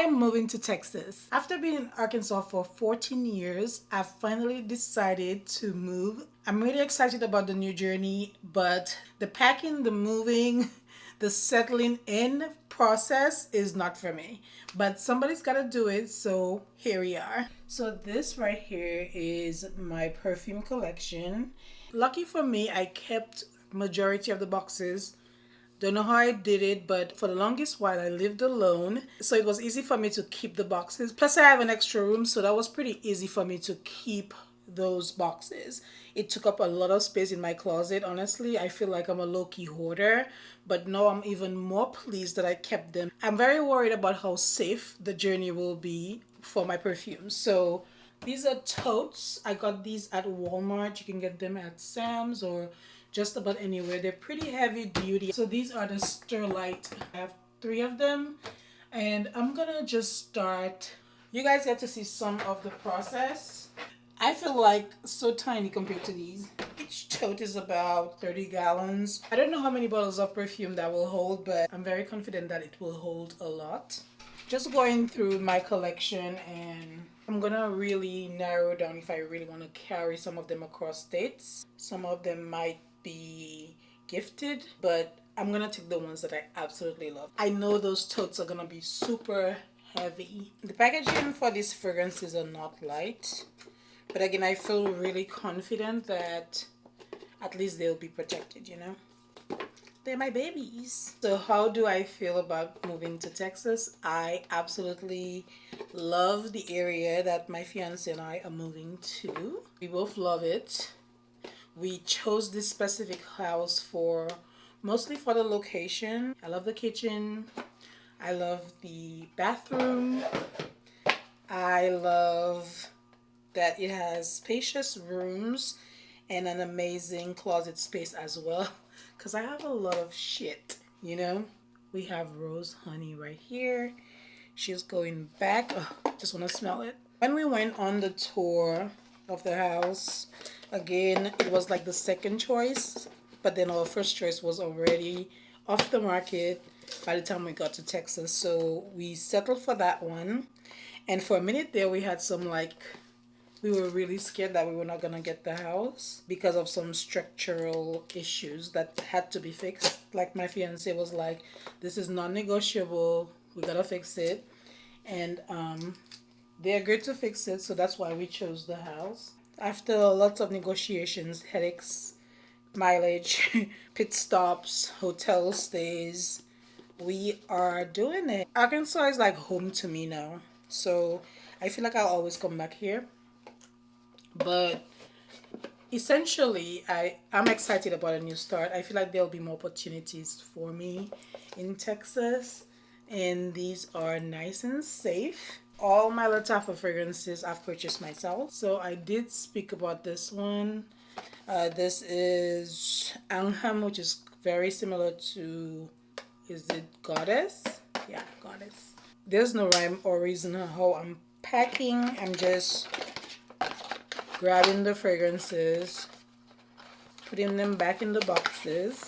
am moving to Texas. After being in Arkansas for 14 years, I've finally decided to move. I'm really excited about the new journey, but the packing, the moving, the settling in process is not for me. But somebody's got to do it, so here we are. So this right here is my perfume collection. Lucky for me, I kept majority of the boxes. Don't know how I did it, but for the longest while I lived alone. So it was easy for me to keep the boxes. Plus I have an extra room, so that was pretty easy for me to keep those boxes. It took up a lot of space in my closet. Honestly, I feel like I'm a low-key hoarder, but now I'm even more pleased that I kept them. I'm very worried about how safe the journey will be for my perfumes. So these are totes. I got these at Walmart. You can get them at Sam's or just about anywhere. They're pretty heavy duty. So these are the Sterlite. I have 3 of them, and I'm gonna just start. You guys get to see some of the process. I feel like so tiny compared to these. Each tote is about 30 gallons. I don't know how many bottles of perfume that will hold, but I'm very confident that it will hold a lot. Just going through my collection, and I'm gonna really narrow down if I really want to carry some of them across states. Some of them might be gifted, but I'm gonna take the ones that I absolutely love. I know those totes are gonna be super heavy. The packaging for these fragrances are not light, but again, I feel really confident that at least they'll be protected, you know? They're my babies. So how do I feel about moving to Texas? I absolutely love the area that my fiance and I are moving to. We both love it. We chose this specific house for mostly for the location. I love the kitchen. I love the bathroom. I love that it has spacious rooms and an amazing closet space as well, because I have a lot of shit, you know. We have Rose Honey right here. She's going back. Oh, just want to smell it. When we went on the tour of the house, again, it was like the second choice, but then our first choice was already off the market by the time we got to Texas. So we settled for that one. And for a minute there, we had some like, we were really scared that we were not going to get the house because of some structural issues that had to be fixed. Like my fiance was like, this is non-negotiable. We got to fix it. And they agreed to fix it. So that's why we chose the house. After lots of negotiations, headaches, mileage, pit stops, hotel stays, we are doing it. Arkansas is like home to me now. So I feel like I'll always come back here. But essentially, I'm excited about a new start. I feel like there'll be more opportunities for me in Texas, and these are nice and safe. All my Lattafa fragrances I've purchased myself. So I did speak about this one. This is Angham, which is very similar to, is it Goddess? Yeah, Goddess. There's no rhyme or reason how I'm packing. I'm just grabbing the fragrances, putting them back in the boxes,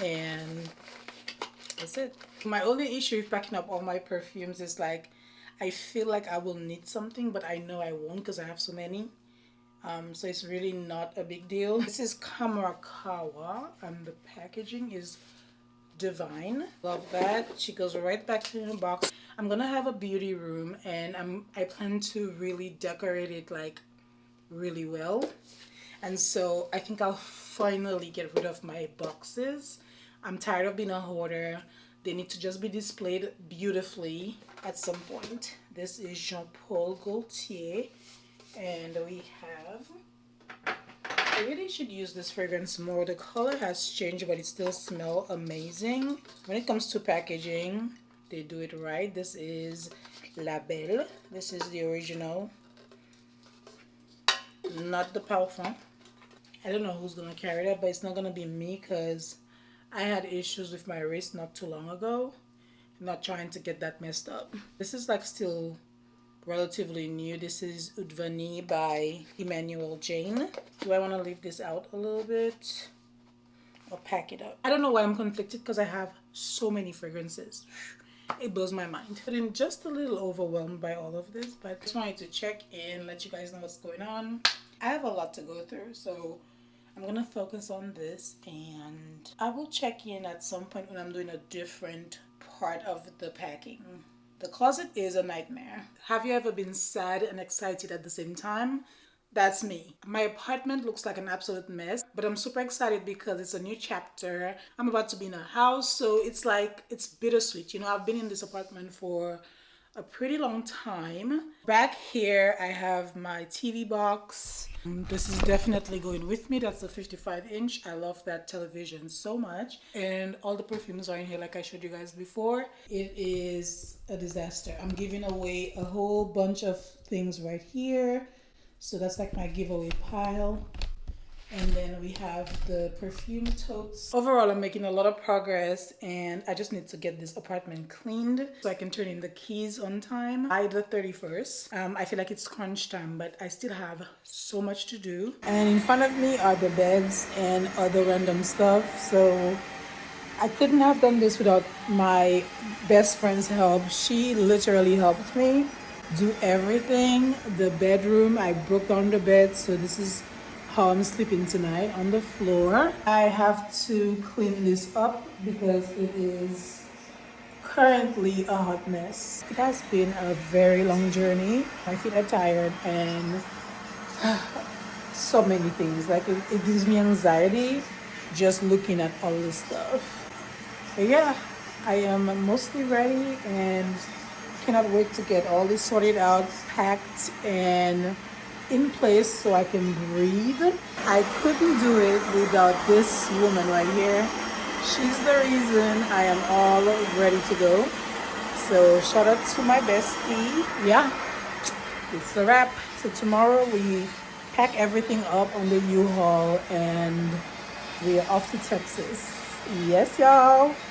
and that's it. My only issue with packing up all my perfumes is like, I feel like I will need something, but I know I won't because I have so many. So it's really not a big deal. This is Kamarakawa, and the packaging is divine. Love that. She goes right back in the box. I'm gonna have a beauty room, and I plan to really decorate it like really well, and so I think I'll finally get rid of my boxes. I'm tired of being a hoarder. They need to just be displayed beautifully at some point. This is Jean Paul Gaultier, and we have, I really should use this fragrance more. The color has changed, but it still smells amazing. When it comes to packaging, they do it right. This is La Belle. This is the original, not the parfum. I don't know who's gonna carry that, but it's not gonna be me because I had issues with my wrist not too long ago. I'm not trying to get that messed up. This is like still relatively new. This is Udvani by Emmanuel Jane. Do I want to leave this out a little bit or pack it up? I don't know why I'm conflicted because I have so many fragrances. It blows my mind. I'm just a little overwhelmed by all of this, but I just wanted to check in, let you guys know what's going on. I have a lot to go through, so I'm gonna focus on this, and I will check in at some point when I'm doing a different part of the packing. The closet is a nightmare. Have you ever been sad and excited at the same time? That's me. My apartment looks like an absolute mess, but I'm super excited because it's a new chapter. I'm about to be in a house, so it's like it's bittersweet. You know, I've been in this apartment for a pretty long time. Back here, I have my TV box. This is definitely going with me. That's a 55-inch. I love that television so much. And all the perfumes are in here like I showed you guys before. It is a disaster. I'm giving away a whole bunch of things right here. So that's like my giveaway pile. And then we have the perfume totes. Overall, I'm making a lot of progress, and I just need to get this apartment cleaned so I can turn in the keys on time by the 31st. I feel like it's crunch time, but I still have so much to do. And in front of me are the beds and other random stuff. So I couldn't have done this without my best friend's help. She literally helped me do everything. The bedroom, I broke down the bed, so this is how I'm sleeping tonight, on the floor. I have to clean this up because it is currently a hot mess. It has been a very long journey. My feet are tired and so many things. Like it gives me anxiety just looking at all this stuff. But yeah, I am mostly ready and cannot wait to get all this sorted out, packed, and in place so I can breathe. I couldn't do it without this woman right here. She's the reason I am all ready to go. So shout out to my bestie. Yeah, it's a wrap. So tomorrow we pack everything up on the U-Haul and we are off to Texas. Yes, y'all.